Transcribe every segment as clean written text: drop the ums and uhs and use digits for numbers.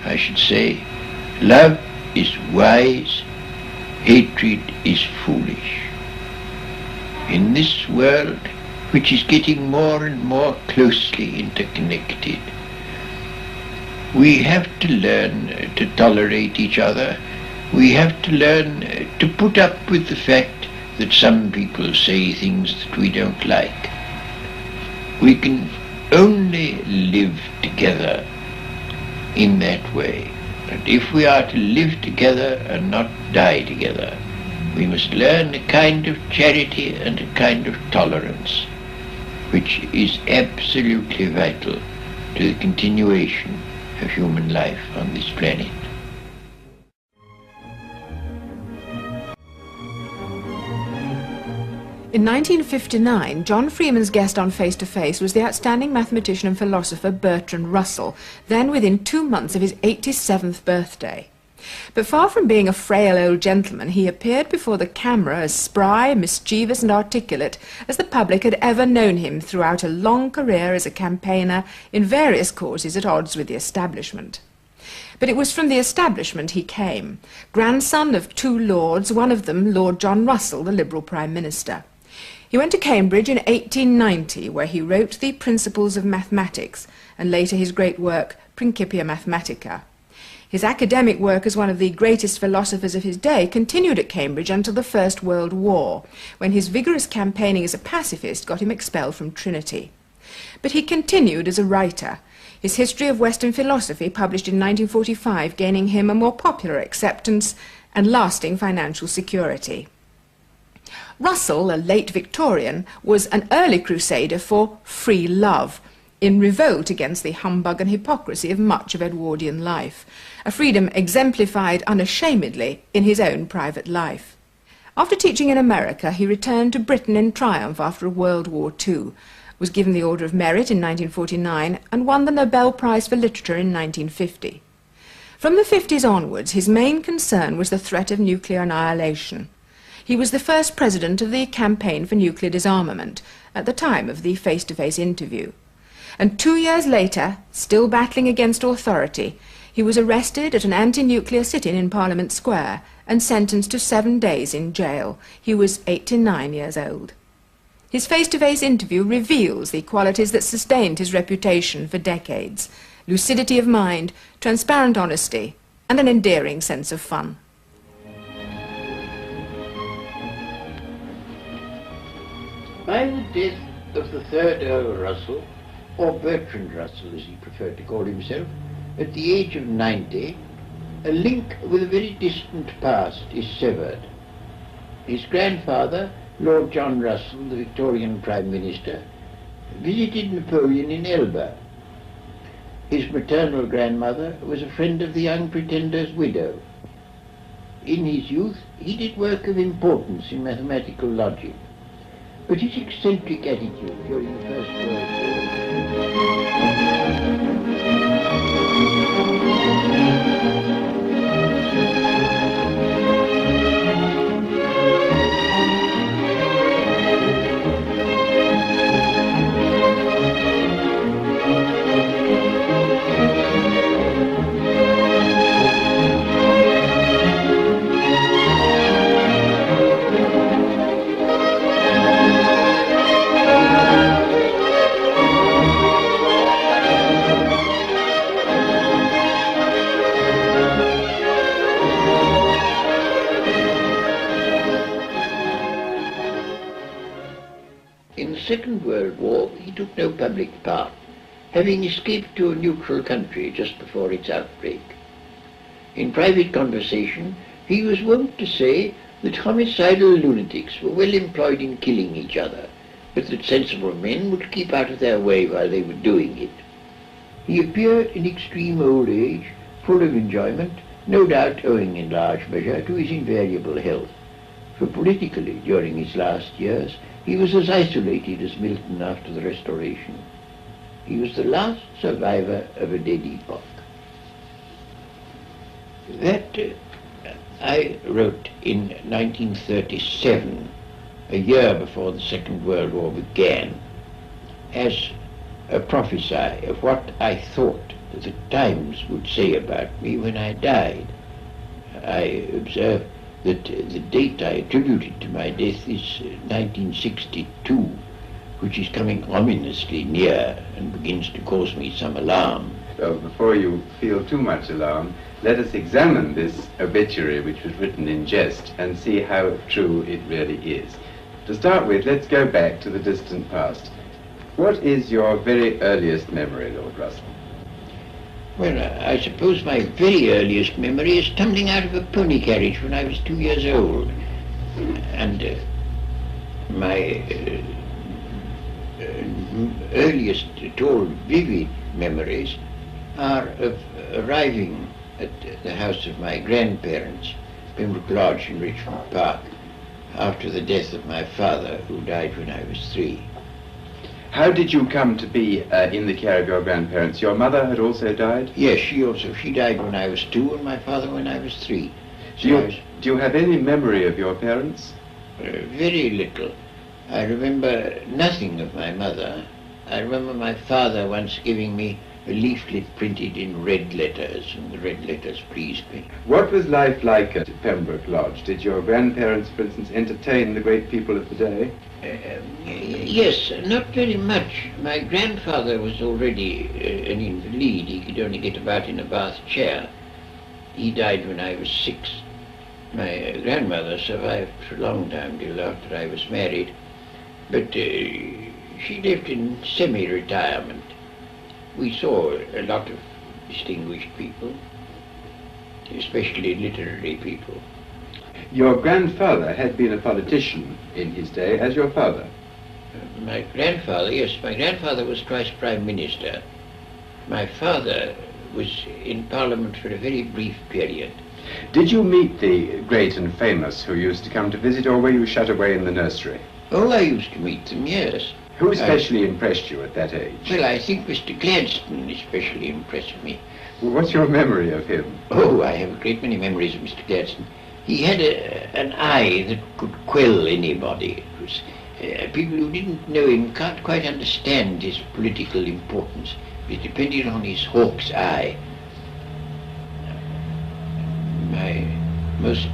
I should say, love is wise, hatred is foolish. In this world, which is getting more and more closely interconnected, we have to learn to tolerate each other. We have to learn to put up with the fact that some people say things that we don't like. We can only live together in that way. But if we are to live together and not die together, we must learn a kind of charity and a kind of tolerance, which is absolutely vital to the continuation of human life on this planet. In 1959, John Freeman's guest on Face to Face was the outstanding mathematician and philosopher Bertrand Russell, then within 2 months of his 87th birthday. But far from being a frail old gentleman, he appeared before the camera as spry, mischievous and articulate as the public had ever known him throughout a long career as a campaigner in various causes at odds with the establishment. But it was from the establishment he came, grandson of 2 lords, one of them Lord John Russell, the Liberal Prime Minister. He went to Cambridge in 1890, where he wrote the Principles of Mathematics, and later his great work, Principia Mathematica. His academic work as one of the greatest philosophers of his day continued at Cambridge until the First World War, when his vigorous campaigning as a pacifist got him expelled from Trinity. But he continued as a writer, his History of Western Philosophy, published in 1945, gaining him a more popular acceptance and lasting financial security. Russell, a late Victorian, was an early crusader for free love, in revolt against the humbug and hypocrisy of much of Edwardian life, a freedom exemplified unashamedly in his own private life. After teaching in America, he returned to Britain in triumph after World War II, was given the Order of Merit in 1949, and won the Nobel Prize for Literature in 1950. From the 50s onwards, his main concern was the threat of nuclear annihilation. He was the first president of the Campaign for Nuclear Disarmament at the time of the face-to-face interview. And 2 years later, still battling against authority, he was arrested at an anti-nuclear sit-in in Parliament Square and sentenced to 7 days in jail. He was 89 years old. His face-to-face interview reveals the qualities that sustained his reputation for decades: lucidity of mind, transparent honesty, and an endearing sense of fun. By the death of the 3rd Earl Russell, or Bertrand Russell as he preferred to call himself, at the age of 90, a link with a very distant past is severed. His grandfather, Lord John Russell, the Victorian Prime Minister, visited Napoleon in Elba. His maternal grandmother was a friend of the young Pretender's widow. In his youth, he did work of importance in mathematical logic, but his eccentric attitude during the First World War Second World War, he took no public part, having escaped to a neutral country just before its outbreak. In private conversation, he was wont to say that homicidal lunatics were well employed in killing each other, but that sensible men would keep out of their way while they were doing it. He appeared in extreme old age, full of enjoyment, no doubt owing in large measure to his invariable health, for politically, during his last years, he was as isolated as Milton after the Restoration. He was the last survivor of a dead epoch. That I wrote in 1937, a year before the Second World War began, as a prophecy of what I thought the Times would say about me when I died. I observe that the date I attributed to my death is 1962, which is coming ominously near and begins to cause me some alarm. Well, before you feel too much alarm, let us examine this obituary which was written in jest and see how true it really is. To start with, let's go back to the distant past. What is your very earliest memory, Lord Russell? Well, I suppose my very earliest memory is tumbling out of a pony carriage when I was 2 years old. And my earliest at all vivid memories are of arriving at the house of my grandparents, Pembroke Lodge in Richmond Park, after the death of my father, who died when I was 3. How did you come to be in the care of your grandparents? Your mother had also died? Yes, she died when I was 2 and my father when I was 3. Do you have any memory of your parents? Very little. I remember nothing of my mother. I remember my father once giving me a leaflet printed in red letters, and the red letters pleased me. What was life like at Pembroke Lodge? Did your grandparents, for instance, entertain the great people of the day? Yes, not very much. My grandfather was already an invalid. He could only get about in a bath chair. He died when I was 6. My grandmother survived for a long time, till after I was married. But she lived in semi-retirement. We saw a lot of distinguished people, especially literary people. Your grandfather had been a politician in his day, as your father. My grandfather, yes, my grandfather was twice Prime Minister. My father was in Parliament for a very brief period. Did you meet the great and famous who used to come to visit, or were you shut away in the nursery? Oh, I used to meet them, yes. Who especially impressed you at that age? Well, I think Mr. Gladstone especially impressed me. Well, what's your memory of him? Oh, I have a great many memories of Mr. Gladstone. He had an eye that could quell anybody. It was, people who didn't know him can't quite understand his political importance. It depended on his hawk's eye. My most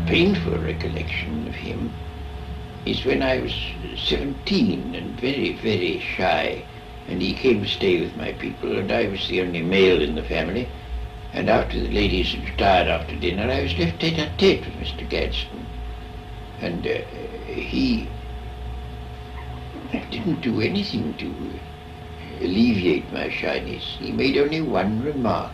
painful recollection of him is when I was 17 and very, very shy, and he came to stay with my people, and I was the only male in the family. And after the ladies had retired after dinner, I was left tete-a-tete with Mr. Gladstone. And he didn't do anything to alleviate my shyness. He made only one remark.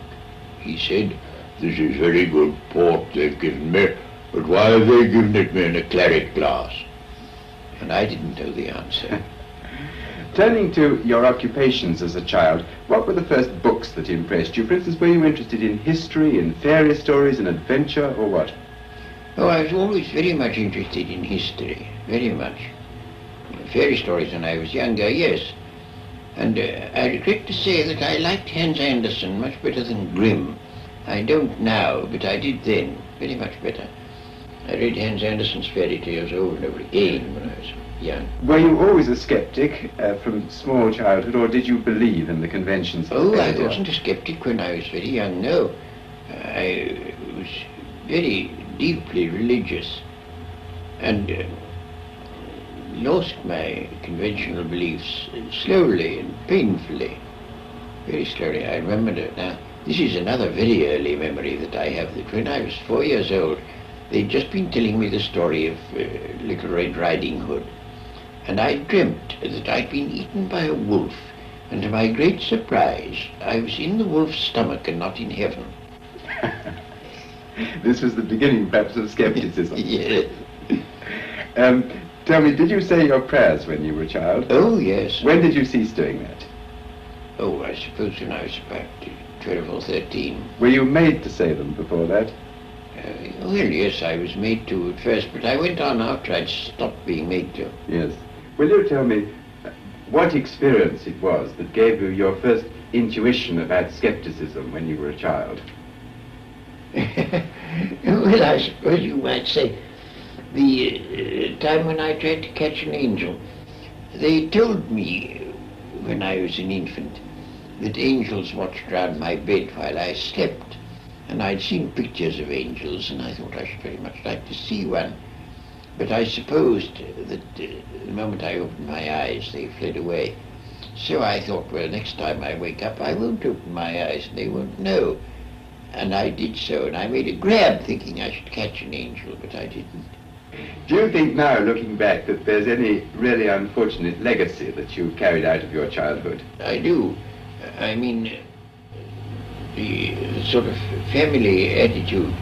He said, "This is very good port they've given me, but why have they given it me in a claret glass?" And I didn't know the answer. Turning to your occupations as a child, what were the first books that impressed you? For instance, were you interested in history, in fairy stories, in adventure, or what? Oh, I was always very much interested in history, very much. Fairy stories when I was younger, yes. And I regret to say that I liked Hans Andersen much better than Grimm. I don't now, but I did then, very much better. I read Hans Andersen's fairy tales over and over again when I was young. Were you always a skeptic from small childhood, or did you believe in the conventions? Oh, I wasn't a skeptic when I was very young, no. I was very deeply religious and lost my conventional beliefs slowly and painfully, very slowly. I remember that now. This is another very early memory that I have, that when I was 4 years old, they'd just been telling me the story of Little Red Riding Hood, and I dreamt that I'd been eaten by a wolf, and to my great surprise, I was in the wolf's stomach and not in heaven. This was the beginning, perhaps, of skepticism. Yes. Tell me, did you say your prayers when you were a child? Oh, yes. When did you cease doing that? Oh, I suppose when I was about 12 or 13. Were you made to say them before that? Well, yes, I was made to at first, but I went on after I'd stopped being made to. Yes. Will you tell me what experience it was that gave you your first intuition about skepticism when you were a child? Well, I suppose you might say the time when I tried to catch an angel. They told me when I was an infant that angels watched round my bed while I slept. And I'd seen pictures of angels, and I thought I should very much like to see one. But I supposed that the moment I opened my eyes, they fled away. So I thought, well, next time I wake up, I won't open my eyes, and they won't know. And I did so, and I made a grab thinking I should catch an angel, but I didn't. Do you think now, looking back, that there's any really unfortunate legacy that you've carried out of your childhood? I do. I mean, the sort of family attitude,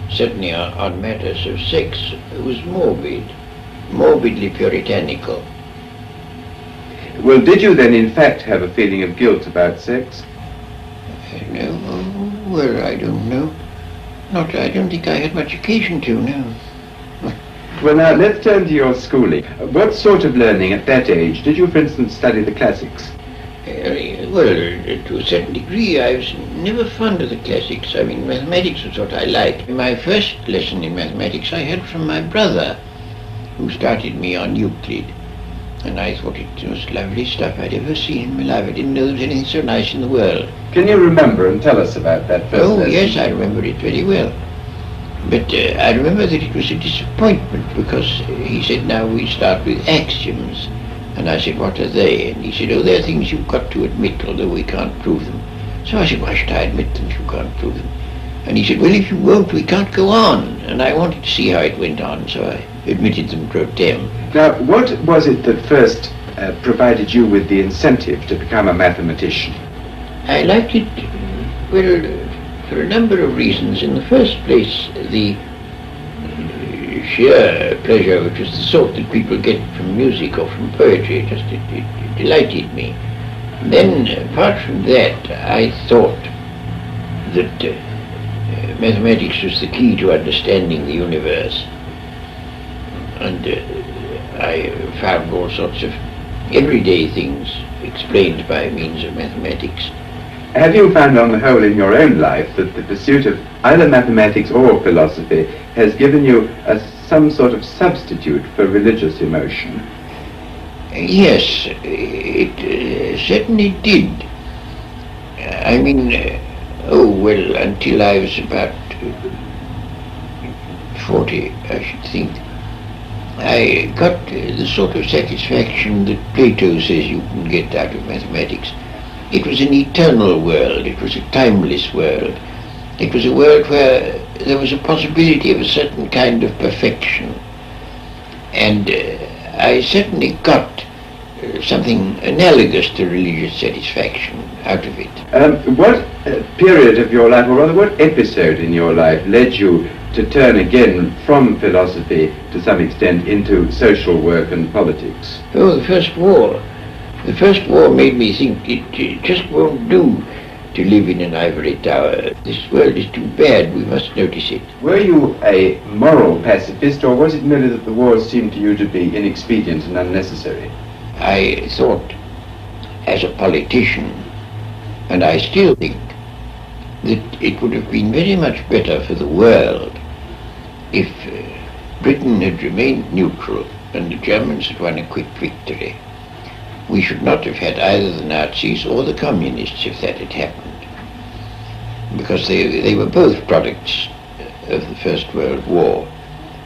certainly on matters of sex, was morbidly puritanical. Well, did you then in fact have a feeling of guilt about sex? No, well, I don't know. I don't think I had much occasion to, no. Well, now, let's turn to your schooling. What sort of learning at that age? Did you, for instance, study the classics? Well, to a certain degree, I was never fond of the classics. I mean, mathematics was what I liked. My first lesson in mathematics I had from my brother, who started me on Euclid. And I thought it was the most lovely stuff I'd ever seen in my life. I didn't know there was anything so nice in the world. Can you remember and tell us about that first lesson? Yes, I remember it very well. But I remember that it was a disappointment because he said, now we start with axioms. And I said, what are they? And he said, oh, they're things you've got to admit, although we can't prove them. So I said, why should I admit them if you can't prove them? And he said, well, if you won't, we can't go on. And I wanted to see how it went on, so I admitted them pro tem. Now, what was it that first provided you with the incentive to become a mathematician? I liked it, well, for a number of reasons. In the first place, the sheer pleasure, which was the sort that people get from music or from poetry, it delighted me. Then, apart from that, I thought that mathematics was the key to understanding the universe. And I found all sorts of everyday things explained by means of mathematics. Have you found on the whole in your own life that the pursuit of either mathematics or philosophy has given you some sort of substitute for religious emotion? Yes, it certainly did. I mean, until I was about 40, I should think, I got the sort of satisfaction that Plato says you can get out of mathematics. It was an eternal world, it was a timeless world. It was a world where there was a possibility of a certain kind of perfection. And I certainly got something analogous to religious satisfaction out of it. What period of your life, or rather what episode in your life, led you to turn again from philosophy to some extent into social work and politics? Oh, the First War. The First War made me think it just won't do to live in an ivory tower. This world is too bad, we must notice it. Were you a moral pacifist, or was it merely that the wars seemed to you to be inexpedient and unnecessary? I thought, as a politician, and I still think, that it would have been very much better for the world if Britain had remained neutral and the Germans had won a quick victory. We should not have had either the Nazis or the communists if that had happened, because they were both products of the First World War.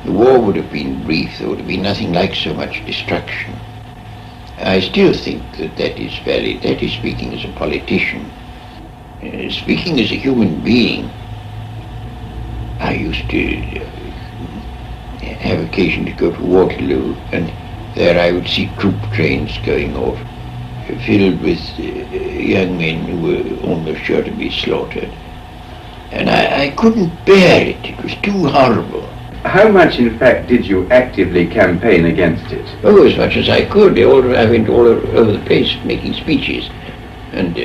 The war would have been brief, there would have been nothing like so much destruction. I still think that is valid. That is speaking as a politician. Speaking as a human being, I used to have occasion to go to Waterloo, and there I would see troop trains going off, filled with young men who were almost sure to be slaughtered. And I couldn't bear it. It was too horrible. How much, in fact, did you actively campaign against it? Oh, as much as I could. I went all over the place making speeches, and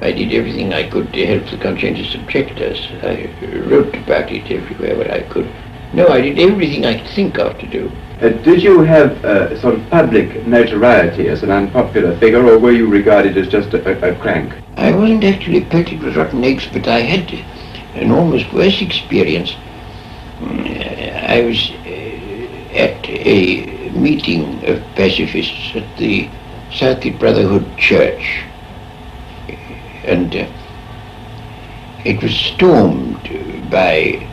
I did everything I could to help the conscientious objectors. I wrote about it everywhere where I could. No, I did everything I could think of to do. Did you have sort of public notoriety as an unpopular figure, or were you regarded as just a crank? I wasn't actually pelted with rotten eggs, but I had an almost worse experience. I was at a meeting of pacifists at the Circuit Brotherhood Church, and it was stormed by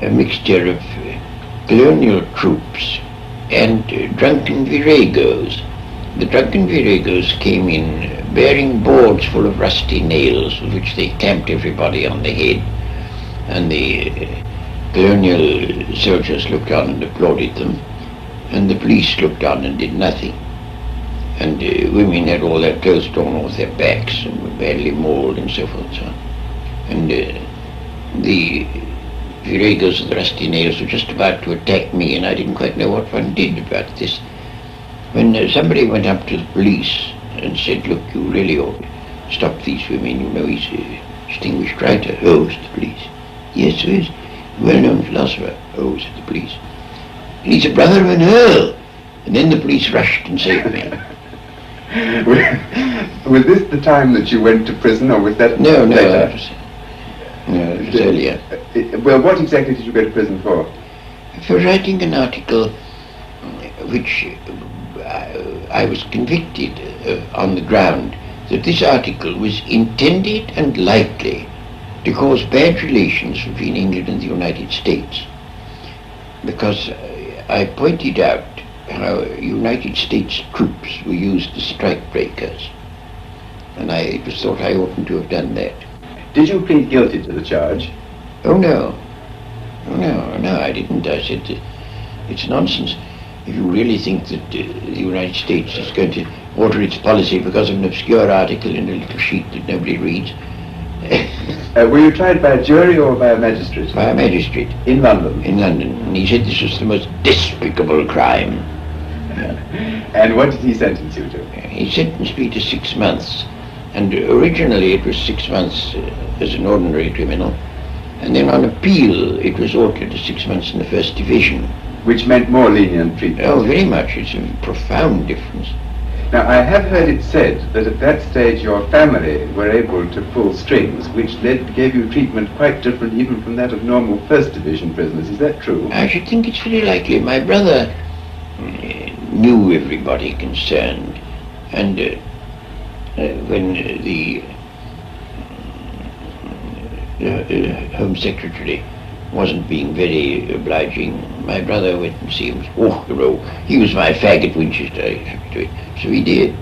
a mixture of colonial troops and drunken viragos. The drunken viragos came in bearing boards full of rusty nails with which they clamped everybody on the head, and the colonial soldiers looked on and applauded them, and the police looked on and did nothing. And women had all their clothes torn off their backs and were badly mauled and so forth and so on. And the viragos of the rusty nails were just about to attack me, and I didn't quite know what one did about this, when somebody went up to the police and said, "Look, you really ought to stop these women. You know, he's a distinguished writer." "Oh," said the police. "Yes, so he's a well-known philosopher." "Oh," said the police. "And he's a brother of an earl." And then the police rushed and saved me. Was this the time that you went to prison, or was that No, later? it was earlier. Well, what exactly did you go to prison for? For writing an article which I was convicted on the ground that this article was intended and likely to cause bad relations between England and the United States, because I pointed out how United States troops were used as strikebreakers, and it was thought I oughtn't to have done that. Did you plead guilty to the charge? Oh no, I didn't. I said it's nonsense. If you really think that the United States is going to alter its policy because of an obscure article in a little sheet that nobody reads. Were you tried by a jury or by a magistrate? By a magistrate. In London? In London. And he said this was the most despicable crime. And what did he sentence you to? He sentenced me to 6 months. And originally it was 6 months as an ordinary criminal. And then on appeal it was altered to 6 months in the first division. Which meant more lenient treatment? Oh, very much. It's a profound difference. Now, I have heard it said that at that stage your family were able to pull strings, which gave you treatment quite different even from that of normal first division prisoners. Is that true? I should think it's very likely. My brother knew everybody concerned, and when the Home Secretary wasn't being very obliging, my brother went and see him. He was my fag at Winchester, happy to it. So he did.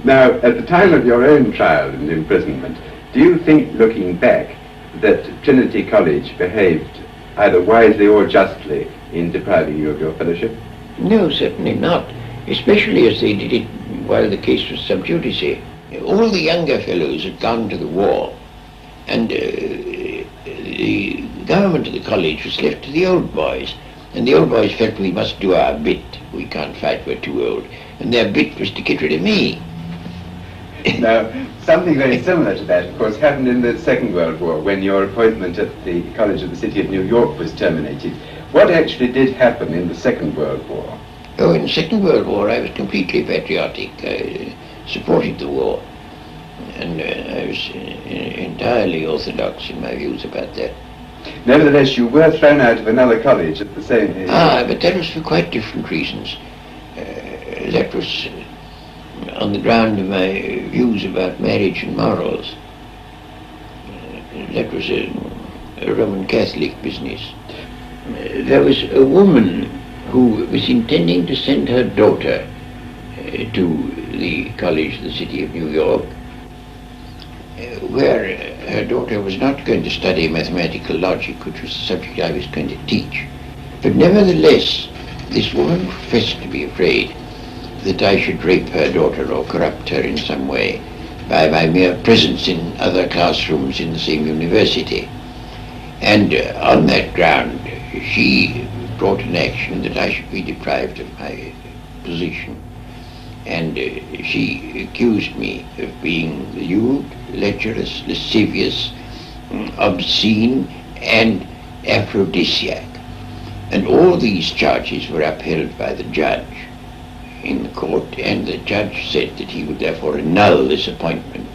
Now, at the time of your own trial and imprisonment, do you think, looking back, that Trinity College behaved either wisely or justly in depriving you of your fellowship? No, certainly not, especially as they did it while the case was sub judice. All the younger fellows had gone to the war, and the government of the college was left to the old boys, and the old boys felt we must do our bit. We can't fight, we're too old. And their bit was to get rid of me. Now, something very similar to that, of course, happened in the Second World War, when your appointment at the College of the City of New York was terminated. What actually did happen in the Second World War? Oh, in the Second World War I was completely patriotic. I supported the war, and I was entirely orthodox in my views about that. Nevertheless, you were thrown out of another college at the same age. But that was for quite different reasons. That was on the ground of my views about marriage and morals. That was a Roman Catholic business. There was a woman who was intending to send her daughter to the College of the City of New York, where her daughter was not going to study mathematical logic, which was the subject I was going to teach. But nevertheless, this woman professed to be afraid that I should rape her daughter or corrupt her in some way by my mere presence in other classrooms in the same university. And on that ground, she brought an action that I should be deprived of my position. And she accused me of being lewd, lecherous, lascivious, obscene, and aphrodisiac. And all these charges were upheld by the judge in the court, and the judge said that he would therefore annul this appointment.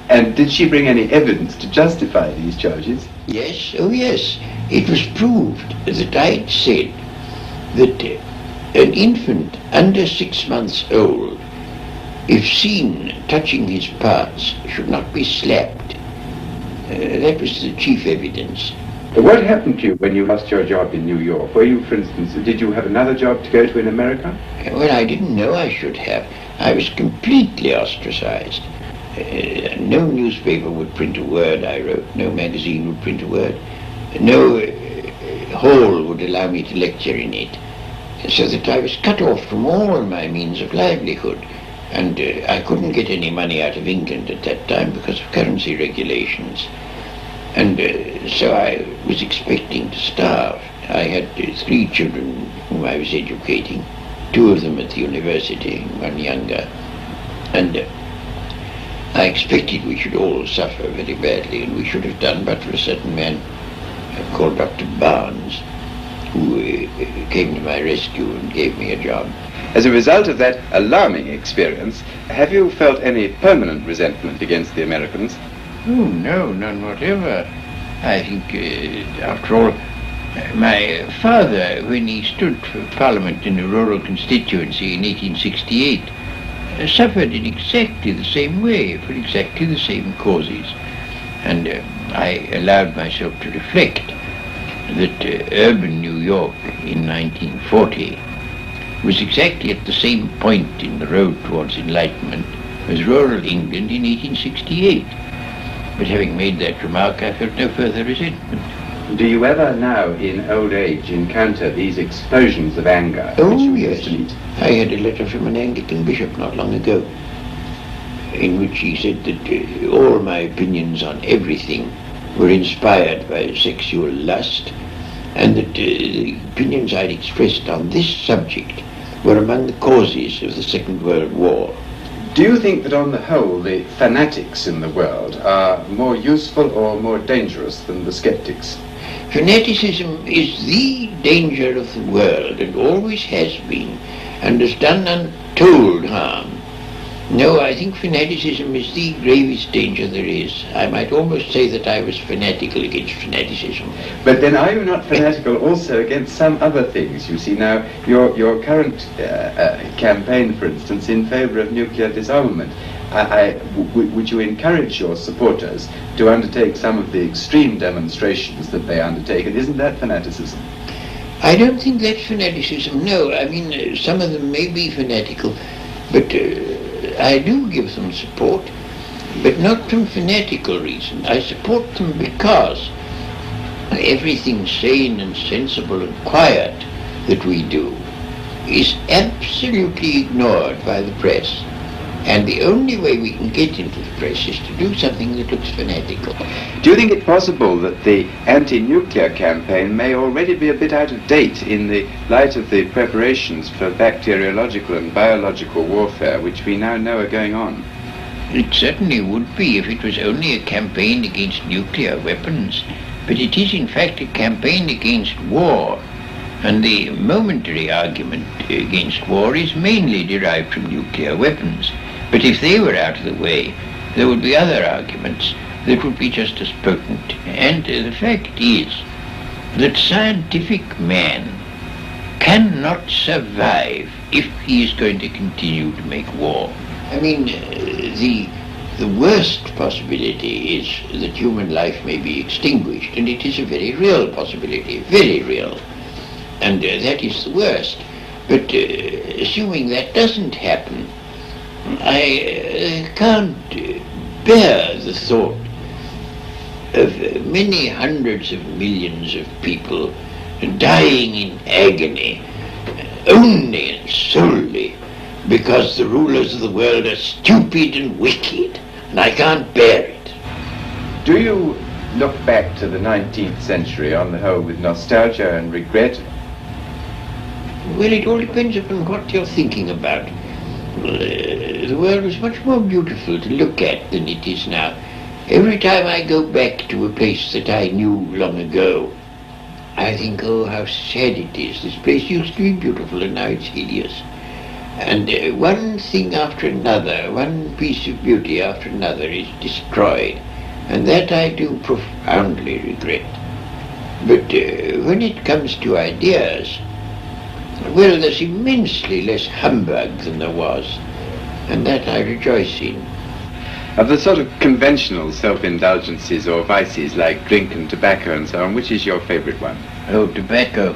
And did she bring any evidence to justify these charges? Yes, oh yes. It was proved that I had said that an infant under 6 months old if seen touching his parts, should not be slapped. That was the chief evidence. But what happened to you when you lost your job in New York? Were you, for instance, did you have another job to go to in America? Well, I didn't know I should have. I was completely ostracized. No newspaper would print a word I wrote. No magazine would print a word. No hall would allow me to lecture in it. So that I was cut off from all my means of livelihood. And I couldn't get any money out of England at that time because of currency regulations. And so I was expecting to starve. I had 3 children whom I was educating, 2 of them at the university, 1 younger. And I expected we should all suffer very badly, and we should have done but for a certain man called Dr. Barnes, who came to my rescue and gave me a job. As a result of that alarming experience, have you felt any permanent resentment against the Americans? Oh, no, none whatever. I think, after all, my father, when he stood for Parliament in a rural constituency in 1868, suffered in exactly the same way, for exactly the same causes. And I allowed myself to reflect that urban New York in 1940 was exactly at the same point in the road towards enlightenment as rural England in 1868. But having made that remark, I felt no further resentment. Do you ever now, in old age, encounter these explosions of anger? Oh, which you yes. used to meet? I had a letter from an Anglican bishop not long ago, in which he said that all my opinions on everything were inspired by sexual lust, and that the opinions I'd expressed on this subject were among the causes of the Second World War. Do you think that on the whole the fanatics in the world are more useful or more dangerous than the skeptics? Fanaticism is the danger of the world, and always has been, and has done untold harm. No, I think fanaticism is the gravest danger there is. I might almost say that I was fanatical against fanaticism. But then are you not fanatical also against some other things? You see, now, your current campaign, for instance, in favour of nuclear disarmament, would you encourage your supporters to undertake some of the extreme demonstrations that they undertake, and isn't that fanaticism? I don't think that's fanaticism, no. I mean, some of them may be fanatical, but I do give them support, but not from fanatical reasons. I support them because everything sane and sensible and quiet that we do is absolutely ignored by the press. And the only way we can get into the press is to do something that looks fanatical. Do you think it possible that the anti-nuclear campaign may already be a bit out of date in the light of the preparations for bacteriological and biological warfare which we now know are going on? It certainly would be if it was only a campaign against nuclear weapons, but it is in fact a campaign against war. And the momentary argument against war is mainly derived from nuclear weapons. But if they were out of the way, there would be other arguments that would be just as potent. And the fact is that scientific man cannot survive if he is going to continue to make war. I mean, the worst possibility is that human life may be extinguished, and it is a very real possibility, very real. And that is the worst. But assuming that doesn't happen, I can't bear the thought of many hundreds of millions of people dying in agony only and solely because the rulers of the world are stupid and wicked, and I can't bear it. Do you look back to the 19th century on the whole with nostalgia and regret? Well, it all depends upon what you're thinking about. The world was much more beautiful to look at than it is now. Every time I go back to a place that I knew long ago, I think, oh, how sad it is. This place used to be beautiful and now it's hideous. And one thing after another, one piece of beauty after another is destroyed. And that I do profoundly regret. But when it comes to ideas, well, there's immensely less humbug than there was. and that I rejoice in. Of the sort of conventional self-indulgences or vices like drink and tobacco and so on, which is your favourite one? Oh, tobacco.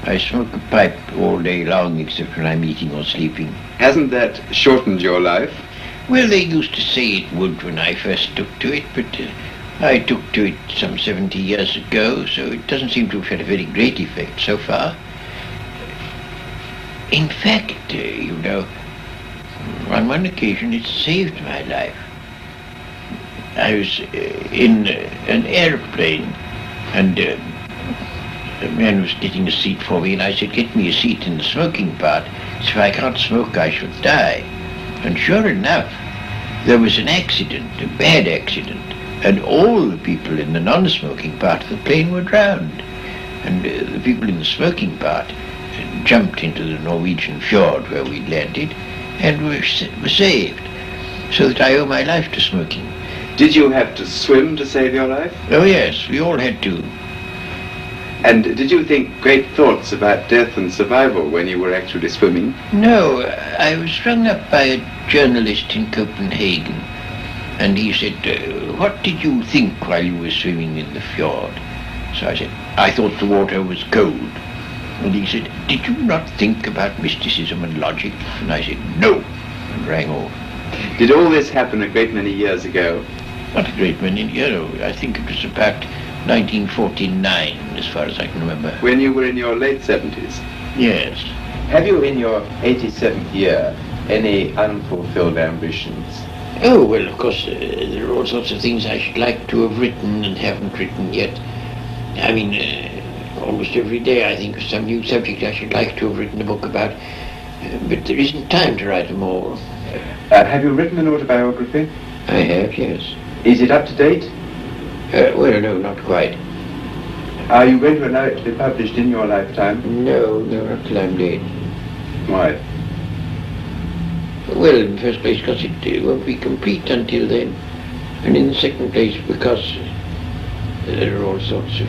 I smoke a pipe all day long except when I'm eating or sleeping. Hasn't that shortened your life? Well, they used to say it would when I first took to it, but I took to it some 70 years ago, so it doesn't seem to have had a very great effect so far. In fact, you know, on one occasion it saved my life. I was in an airplane, and a man was getting a seat for me, and I said, get me a seat in the smoking part, so if I can't smoke I shall die. And sure enough, there was an accident, a bad accident, and all the people in the non-smoking part of the plane were drowned. And the people in the smoking part jumped into the Norwegian fjord where we'd landed and were saved, so that I owe my life to smoking. Did you have to swim to save your life? Oh yes, we all had to. And did you think great thoughts about death and survival when you were actually swimming? No, I was rung up by a journalist in Copenhagen, and he said, what did you think while you were swimming in the fjord? So I said, I thought the water was cold. And he said, did you not think about mysticism and logic? And I said, no, and rang off. Did all this happen a great many years ago? Not a great many, I think it was about 1949, as far as I can remember. When you were in your late 70s? Yes. Have you, in your 87th year, any unfulfilled ambitions? Oh, well, of course, there are all sorts of things I should like to have written and haven't written yet. I mean, almost every day I think of some new subject I should like to have written a book about, but there isn't time to write them all. Have you written an autobiography? I have, yes. Is it up to date? Well, no, not quite. Are you going to allow it to be published in your lifetime? No, not till I'm dead. Why? Well, in the first place, because it won't be complete until then. And in the second place, because there are all sorts of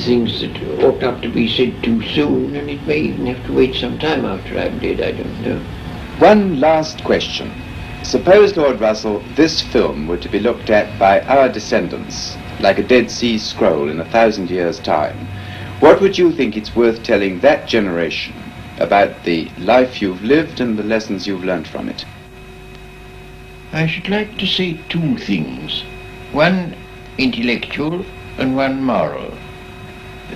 things that ought not to be said too soon, and it may even have to wait some time after I'm dead, I don't know. One last question. Suppose, Lord Russell, this film were to be looked at by our descendants, like a Dead Sea Scroll in 1,000 years' time. What would you think it's worth telling that generation about the life you've lived and the lessons you've learnt from it? I should like to say two things. One intellectual and one moral.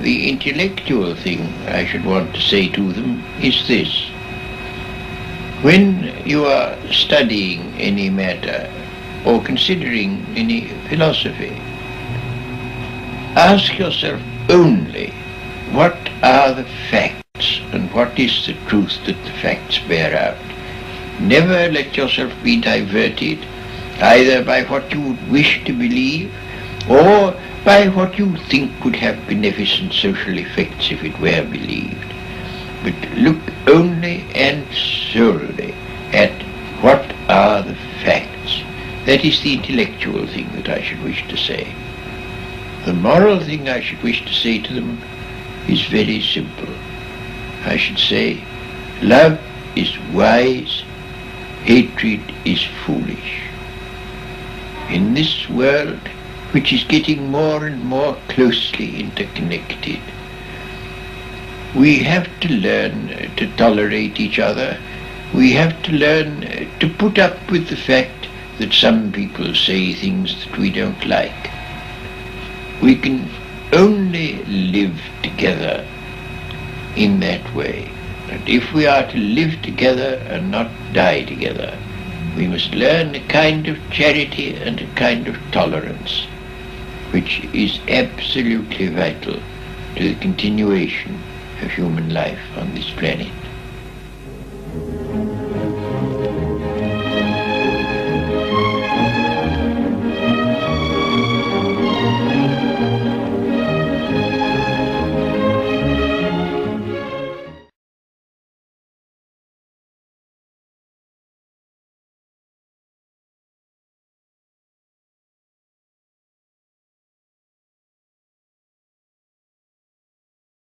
The intellectual thing I should want to say to them is this. When you are studying any matter or considering any philosophy, ask yourself only what are the facts and what is the truth that the facts bear out. Never let yourself be diverted either by what you would wish to believe or by what you think would have beneficent social effects if it were believed. But look only and solely at what are the facts. That is the intellectual thing that I should wish to say. The moral thing I should wish to say to them is very simple. I should say, love is wise, hatred is foolish. In this world, which is getting more and more closely interconnected, we have to learn to tolerate each other. We have to learn to put up with the fact that some people say things that we don't like. We can only live together in that way. And if we are to live together and not die together, we must learn a kind of charity and a kind of tolerance, which is absolutely vital to the continuation of human life on this planet.